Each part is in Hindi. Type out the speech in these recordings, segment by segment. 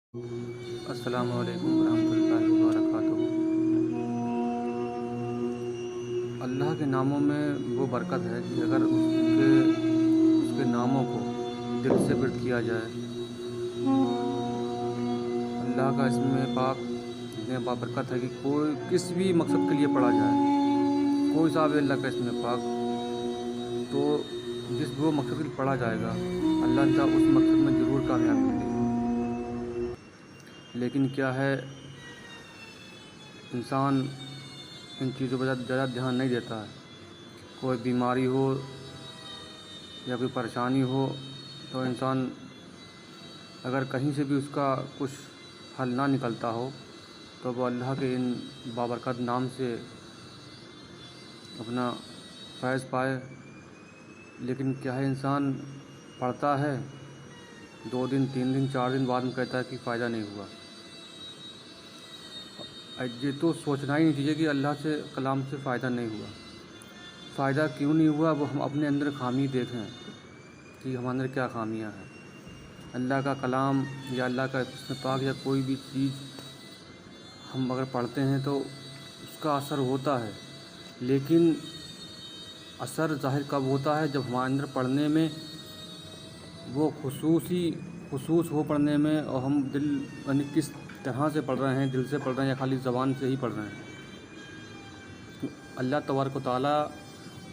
अस्सलामु अलैकुम वरहमतुल्लाहि वबरकातुहू। अल्लाह के नामों में वो बरकत है कि अगर उसके नामों को दिल से विर्द किया जाए। अल्लाह का इसमें पाक इतने बाबरकत है कि कोई किस भी मकसद के लिए पढ़ा जाए, कोई सा भी अल्लाह का इसमें पाक, तो जिस वो मकसद के लिए पढ़ा जाएगा अल्लाह ताला उस मकसद में ज़रूर कामयाबी मिलेगी। लेकिन क्या है, इंसान इन चीज़ों पर ज़्यादा ध्यान नहीं देता है। कोई बीमारी हो या कोई परेशानी हो तो इंसान अगर कहीं से भी उसका कुछ हल ना निकलता हो तो वो अल्लाह के इन बाबरकत नाम से अपना फैज़ पाए। लेकिन क्या है, इंसान पढ़ता है, 2 दिन 3 दिन 4 दिन बाद में कहता है कि फ़ायदा नहीं हुआ। ये तो सोचना ही नहीं चाहिए कि अल्लाह से कलाम से फ़ायदा नहीं हुआ। फ़ायदा क्यों नहीं हुआ, वो हम अपने अंदर ख़ामी देखें कि हमारे अंदर क्या ख़ामियाँ हैं। अल्लाह का कलाम या अल्लाह का इस्म पाक या कोई भी चीज़ हम अगर पढ़ते हैं तो उसका असर होता है, लेकिन असर ज़ाहिर कब होता है, जब हमारे अंदर पढ़ने में वो खुशूस हो पढ़ने में, और हम दिल यानी किस तरह से पढ़ रहे हैं, दिल से पढ़ रहे हैं या खाली ज़बान से ही पढ़ रहे हैं। तो अल्लाह तबारक व तआला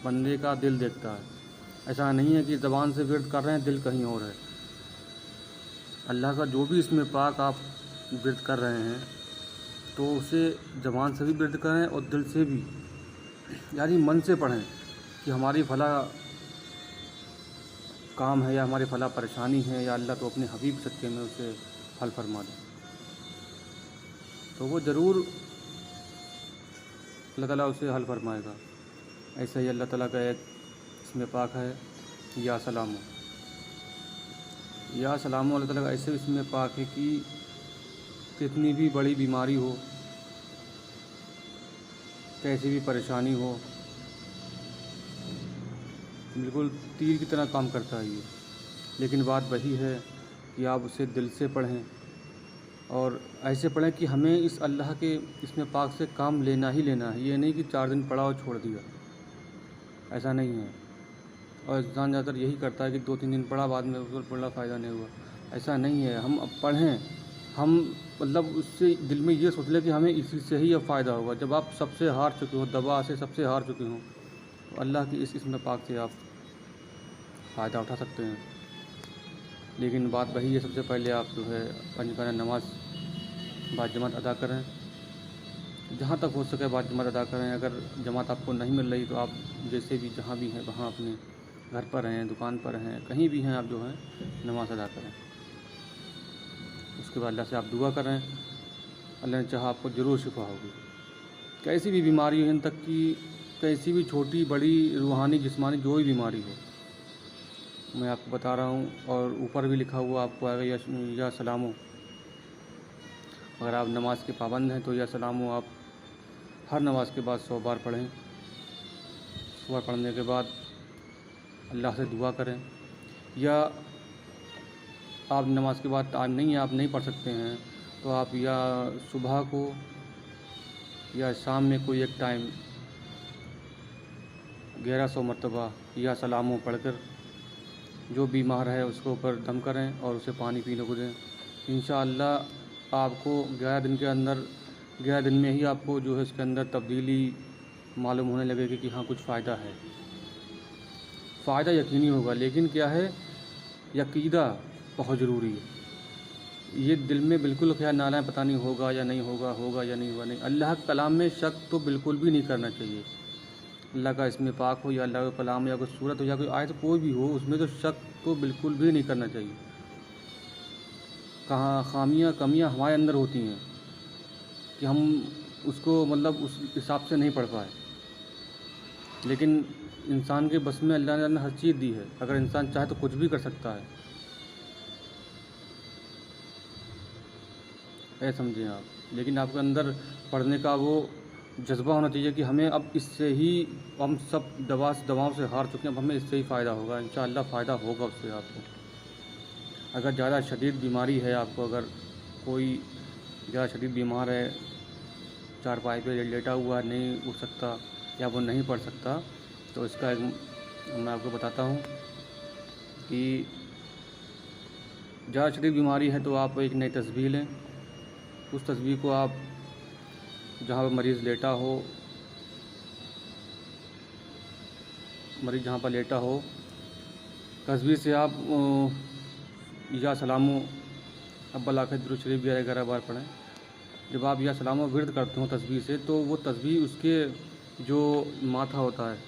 बंदे का दिल देखता है। ऐसा नहीं है कि ज़बान से विर्द कर रहे हैं, दिल कहीं और है। अल्लाह का जो भी इसमें पाक आप विर्द कर रहे हैं तो उसे ज़बान से भी विर्द करें और दिल से भी, यानी मन से पढ़ें कि हमारी फला काम है या हमारी फला परेशानी है, या अल्लाह तो अपने हबीब सदक़े में उसे हल फरमा दे, तो वो ज़रूर अल्लाह ताला उसे हल फरमाएगा। ऐसा ही अल्लाह ताला का एक इसमें पाक है, या सलामो। या सलामो अल्लाह ताला का ऐसे इसमें पाक है कि कितनी भी बड़ी बीमारी हो, कैसी भी परेशानी हो, बिल्कुल तीर की तरह काम करता है ये। लेकिन बात वही है कि आप उसे दिल से पढ़ें और ऐसे पढ़ें कि हमें इस अल्लाह के इसमें पाक से काम लेना ही लेना है। ये नहीं कि 4 दिन पढ़ा और छोड़ दिया, ऐसा नहीं है। और इंसान ज़्यादातर यही करता है कि 2-3 दिन पढ़ा, बाद में उसको पढ़ा फ़ायदा नहीं हुआ। ऐसा नहीं है, हम अब पढ़ें, हम मतलब उससे दिल में ये सोच लें कि हमें इसी से ही अब फ़ायदा होगा। जब आप सबसे हार चुके हो, दवा से सबसे हार चुके हो, तो अल्लाह की इस इसमें पाक से आप फ़ायदा उठा सकते हैं। लेकिन बात वही है, सबसे पहले आप जो है 5 वक़्त नमाज़ बाजमात अदा करें, जहाँ तक हो सके बाजमात अदा करें। अगर जमात आपको नहीं मिल रही तो आप जैसे भी जहाँ भी हैं वहाँ अपने घर पर हैं, दुकान पर हैं, कहीं भी हैं, आप जो है नमाज़ अदा करें। उसके बाद अल्लाह से आप दुआ करें, अल्लाह ने चाहा आपको ज़रूर शिफा होगी। कैसी भी बीमारी हो, इन तक कि कैसी भी छोटी बड़ी रूहानी जिस्मानी जो भी बीमारी हो, मैं आपको बता रहा हूँ, और ऊपर भी लिखा हुआ आपको आएगा, या सलामो। अगर आप नमाज के पाबंद हैं तो या सलामो आप हर नमाज के बाद 100 बार पढ़ें। सुबह पढ़ने के बाद अल्लाह से दुआ करें, या आप नमाज के बाद टाइम नहीं है, आप नहीं पढ़ सकते हैं, तो आप या सुबह को या शाम में कोई एक टाइम 1100 मरतबा या सलामो पढ़कर जो बीमार है उसके ऊपर दम करें और उसे पानी पीने को दें। इंशाअल्लाह आपको 11 दिन के अंदर, 11 दिन में ही आपको जो है इसके अंदर तब्दीली मालूम होने लगेगी कि हाँ कुछ फ़ायदा है। फ़ायदा यकीनी होगा, लेकिन क्या है, यकीदा बहुत ज़रूरी है। ये दिल में बिल्कुल ख्याल ना लाएं पता नहीं होगा या नहीं होगा, होगा या नहीं होगा। नहीं, अल्लाह के कलाम में शक तो बिल्कुल भी नहीं करना चाहिए। अल्लाह का इसमें पाक हो या अल्लाह का कलाम या कोई सूरत हो या कोई आयत कोई भी हो, उसमें तो शक तो बिल्कुल भी नहीं करना चाहिए। कहाँ ख़ामियाँ कमियाँ हमारे अंदर होती हैं कि हम उसको मतलब उस हिसाब से नहीं पढ़ पाए। लेकिन इंसान के बस में अल्लाह ने हर चीज़ दी है, अगर इंसान चाहे तो कुछ भी कर सकता है। ऐसा समझें आप। लेकिन आपके अंदर पढ़ने का वो जज़्बा होना चाहिए कि हमें अब इससे ही, हम सब दवाओं से हार चुके हैं, अब हमें इससे ही फ़ायदा होगा। इंशाअल्लाह फ़ायदा होगा उससे आपको। अगर ज़्यादा शदीद बीमारी है आपको, अगर कोई ज़्यादा शदीद बीमार है, चारपाई पे लेटा हुआ है, नहीं उठ सकता या वो नहीं पढ़ सकता, तो इसका एक मैं आपको बताता हूँ कि ज़्यादा शदीद बीमारी है तो आप एक नई तस्बीह लें। उस तस्बीह को आप जहाँ पर मरीज़ लेटा हो, मरीज़ जहाँ पर लेटा हो, तस्बीह से आप या सलामो अव्वल आखिर दुरूद शरीफ 11 बार पढ़ें। जब आप या सलामो विर्द करते हो तस्बीह से, तो वो तस्बीह उसके जो माथा होता है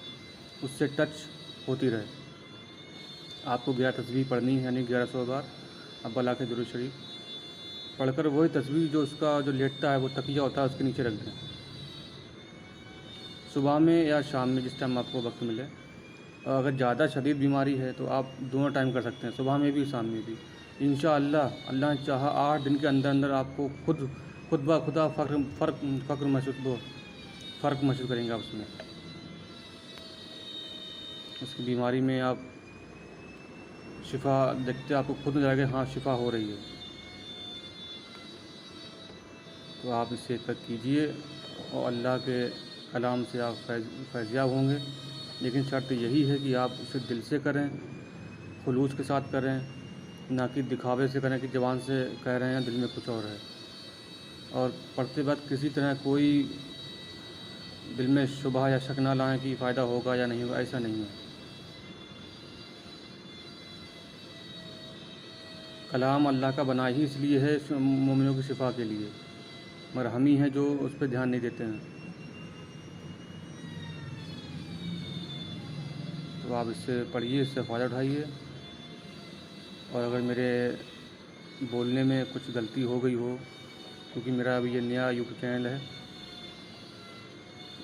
उससे टच होती रहे। आपको 11 तस्बीह पढ़नी है, यानी 1100 बार अव्वल आखिर दुरूद शरीफ पढ़कर वही तस्बीह जो उसका जो लेटता है वो तकिया होता है उसके नीचे रख दें। सुबह में या शाम में, जिस टाइम आपको वक्त मिले। और अगर ज़्यादा शदीद बीमारी है तो आप दोनों टाइम कर सकते हैं, सुबह में भी शाम में भी। इंशाअल्लाह अल्लाह ने चाहा 8 दिन के अंदर अंदर आपको खुद ब खुदा फ़र्क महसूस करेंगे आप उसमें। उसकी बीमारी में आप शिफा देखते आपको खुद में जाके हाँ शिफा हो रही है। तो आप इसे कीजिए और अल्लाह के कलाम से आप फैज़याब होंगे। लेकिन शर्त यही है कि आप उसे दिल से करें, खुलूस के साथ करें, ना कि दिखावे से करें कि ज़बान से कह रहे हैं दिल में कुछ और है। और पढ़ते वक्त किसी तरह कोई दिल में शुबहा या शक ना लाएं कि फ़ायदा होगा या नहीं होगा, ऐसा नहीं है। कलाम अल्लाह का बना ही इसलिए है मोमिनों की शिफा के लिए, मगर हम ही हैं जो उस पर ध्यान नहीं देते हैं। तो आप इससे पढ़िए, इससे फ़ायदा उठाइए। और अगर मेरे बोलने में कुछ गलती हो गई हो, क्योंकि मेरा अभी ये नया यूट्यूब चैनल है,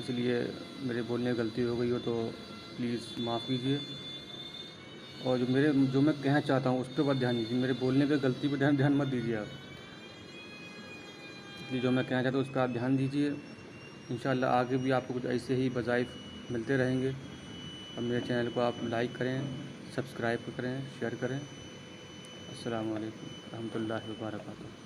इसलिए मेरे बोलने में गलती हो गई हो तो प्लीज़ माफ़ कीजिए। और जो मैं कहना चाहता हूँ उस पर बस ध्यान दीजिए, मेरे बोलने पे गलती पे ध्यान मत दीजिए आप। इसलिए जो मैं कहना चाहता हूँ उस पर आप ध्यान दीजिए। इंशाअल्लाह आगे भी आपको कुछ ऐसे ही वज़ाइफ मिलते रहेंगे। और मेरे चैनल को आप लाइक करें, सब्सक्राइब करें, शेयर करें। अस्सलामु अलैकुम रहमतुल्लाहि व बरकातुहू।